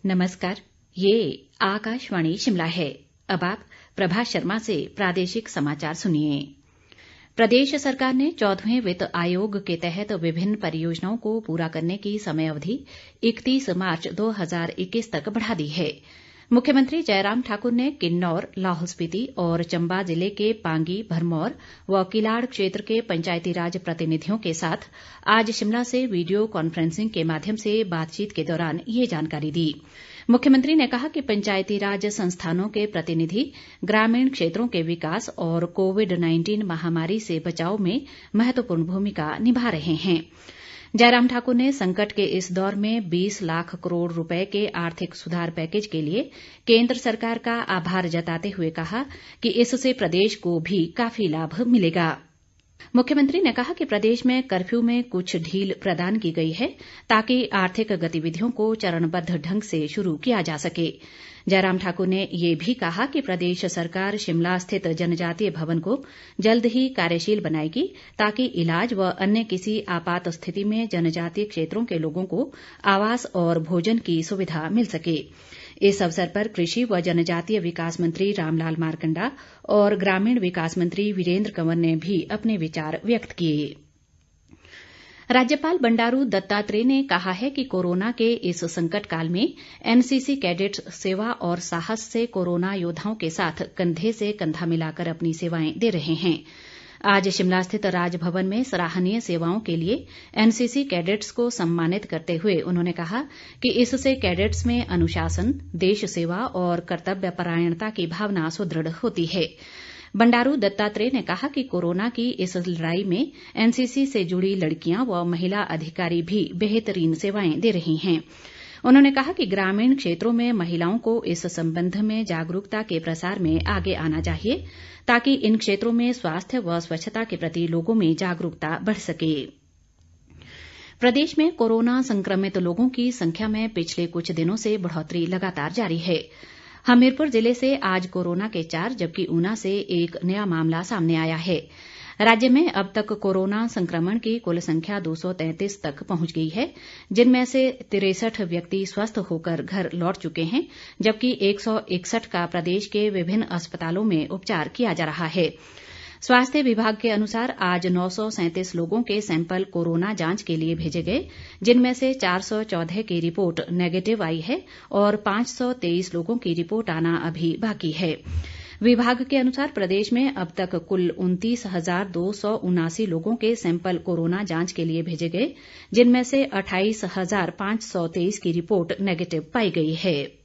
नमस्कार, ये आकाशवाणी शिमला है। अब आप प्रभा शर्मा से प्रादेशिक समाचार सुनिए। प्रदेश सरकार ने 14वें वित्त आयोग के तहत विभिन्न परियोजनाओं को पूरा करने की समय अवधि 31 मार्च 2021 तक बढ़ा दी है। मुख्यमंत्री जयराम ठाकुर ने किन्नौर, लाहौल स्पीति और चंबा जिले के पांगी, भरमौर व किलाड़ क्षेत्र के पंचायती राज प्रतिनिधियों के साथ आज शिमला से वीडियो कॉन्फ्रेंसिंग के माध्यम से बातचीत के दौरान ये जानकारी दी। मुख्यमंत्री ने कहा कि पंचायती राज संस्थानों के प्रतिनिधि ग्रामीण क्षेत्रों के विकास और कोविड-19 महामारी से बचाव में महत्वपूर्ण भूमिका निभा रहे हैं। जयराम ठाकुर ने संकट के इस दौर में 20 लाख करोड़ रुपए के आर्थिक सुधार पैकेज के लिए केंद्र सरकार का आभार जताते हुए कहा कि इससे प्रदेश को भी काफी लाभ मिलेगा। मुख्यमंत्री ने कहा कि प्रदेश में कर्फ्यू में कुछ ढील प्रदान की गई है ताकि आर्थिक गतिविधियों को चरणबद्ध ढंग से शुरू किया जा सके। जयराम ठाकुर ने ये भी कहा कि प्रदेश सरकार शिमला स्थित जनजातीय भवन को जल्द ही कार्यशील बनाएगी ताकि इलाज व अन्य किसी आपात स्थिति में जनजातीय क्षेत्रों के लोगों को आवास और भोजन की सुविधा मिल सके। इस अवसर पर कृषि व जनजातीय विकास मंत्री रामलाल मारकंडा और ग्रामीण विकास मंत्री वीरेंद्र कंवर ने भी अपने विचार व्यक्त किए। राज्यपाल बंडारू दत्तात्रेय ने कहा है कि कोरोना के इस संकट काल में एनसीसी कैडेट्स सेवा और साहस से कोरोना योद्धाओं के साथ कंधे से कंधा मिलाकर अपनी सेवाएं दे रहे हैं। आज शिमला स्थित राजभवन में सराहनीय सेवाओं के लिए एनसीसी कैडेट्स को सम्मानित करते हुए उन्होंने कहा कि इससे कैडेट्स में अनुशासन, देश सेवा और कर्तव्य परायणता की भावना सुदृढ़ होती है। बंडारू दत्तात्रेय ने कहा कि कोरोना की इस लड़ाई में एनसीसी से जुड़ी लड़कियां व महिला अधिकारी भी बेहतरीन सेवाएं दे रही हैं। उन्होंने कहा कि ग्रामीण क्षेत्रों में महिलाओं को इस संबंध में जागरूकता के प्रसार में आगे आना चाहिए ताकि इन क्षेत्रों में स्वास्थ्य व स्वच्छता के प्रति लोगों में जागरूकता बढ़ सके। प्रदेश में कोरोना संक्रमित लोगों की संख्या में पिछले कुछ दिनों से बढ़ोतरी लगातार जारी है। हमीरपुर जिले से आज कोरोना के 4 जबकि ऊना से एक नया मामला सामने आया है। राज्य में अब तक कोरोना संक्रमण की कुल संख्या 233 तक पहुंच गई है, जिनमें से 63 व्यक्ति स्वस्थ होकर घर लौट चुके हैं, जबकि 161 का प्रदेश के विभिन्न अस्पतालों में उपचार किया जा रहा है। स्वास्थ्य विभाग के अनुसार आज 937 लोगों के सैंपल कोरोना जांच के लिए भेजे गए, जिनमें से 414 की रिपोर्ट नेगेटिव आई है और 523 लोगों की रिपोर्ट आना अभी बाकी है। विभाग के अनुसार प्रदेश में अब तक कुल 29,279 लोगों के सैंपल कोरोना जांच के लिए भेजे गए, जिनमें से 28,523 की रिपोर्ट नेगेटिव पाई गई है।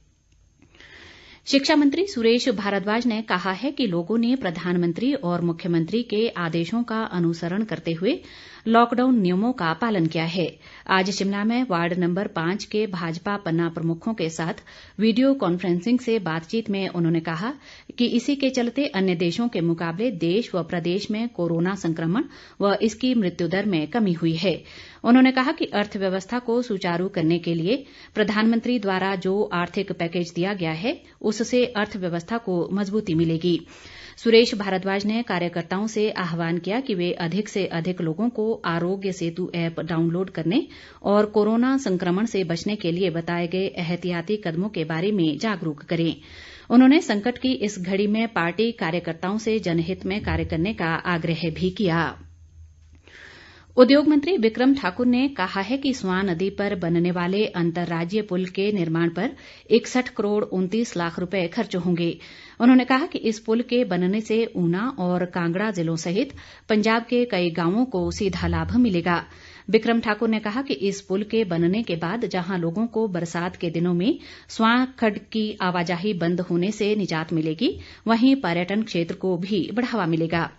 शिक्षा मंत्री सुरेश भारद्वाज ने कहा है कि लोगों ने प्रधानमंत्री और मुख्यमंत्री के आदेशों का अनुसरण करते हुए लॉकडाउन नियमों का पालन किया है। आज शिमला में वार्ड नंबर 5 के भाजपा पन्ना प्रमुखों के साथ वीडियो कॉन्फ्रेंसिंग से बातचीत में उन्होंने कहा कि इसी के चलते अन्य देशों के मुकाबले देश व प्रदेश में कोरोना संक्रमण व इसकी मृत्यु दर में कमी हुई है। उन्होंने कहा कि अर्थव्यवस्था को सुचारू करने के लिए प्रधानमंत्री द्वारा जो आर्थिक पैकेज दिया गया है, उससे अर्थव्यवस्था को मजबूती मिलेगी। सुरेश भारद्वाज ने कार्यकर्ताओं से आह्वान किया कि वे अधिक से अधिक लोगों को आरोग्य सेतु ऐप डाउनलोड करने और कोरोना संक्रमण से बचने के लिए बताए गए एहतियाती कदमों के बारे में जागरूक करें। उन्होंने संकट की इस घड़ी में पार्टी कार्यकर्ताओं से जनहित में कार्य करने का आग्रह भी किया। उद्योग मंत्री बिक्रम ठाकुर ने कहा है कि स्वां नदी पर बनने वाले अंतर्राज्यीय पुल के निर्माण पर 61 करोड़ 29 लाख रुपए खर्च होंगे। उन्होंने कहा कि इस पुल के बनने से ऊना और कांगड़ा जिलों सहित पंजाब के कई गांवों को सीधा लाभ मिलेगा। बिक्रम ठाकुर ने कहा कि इस पुल के बनने के बाद जहां लोगों को बरसात के दिनों में स्वां खड्ड की आवाजाही बंद होने से निजात मिलेगी, वहीं पर्यटन क्षेत्र को भी बढ़ावा मिलेगा।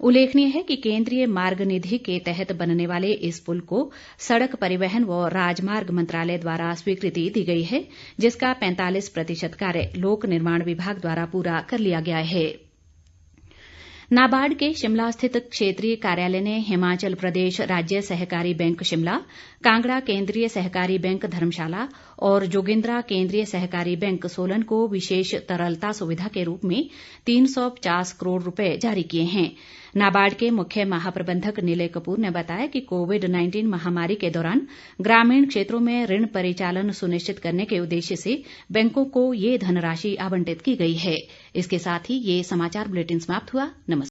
उल्लेखनीय है कि केंद्रीय मार्ग निधि के तहत बनने वाले इस पुल को सड़क परिवहन व राजमार्ग मंत्रालय द्वारा स्वीकृति दी गई है, जिसका 45% कार्य लोक निर्माण विभाग द्वारा पूरा कर लिया गया है। नाबार्ड के शिमला स्थित क्षेत्रीय कार्यालय ने हिमाचल प्रदेश राज्य सहकारी बैंक शिमला, कांगड़ा केंद्रीय सहकारी बैंक धर्मशाला और जोगिंद्रा केंद्रीय सहकारी बैंक सोलन को विशेष तरलता सुविधा के रूप में 350 करोड़ रुपए जारी किए हैं। नाबार्ड के मुख्य महाप्रबंधक निलय कपूर ने बताया कि कोविड-19 महामारी के दौरान ग्रामीण क्षेत्रों में ऋण परिचालन सुनिश्चित करने के उद्देश्य से बैंकों को ये धनराशि आवंटित की गई है। इसके साथ ही ये समाचार बुलेटिन समाप्त हुआ। नमस्कार।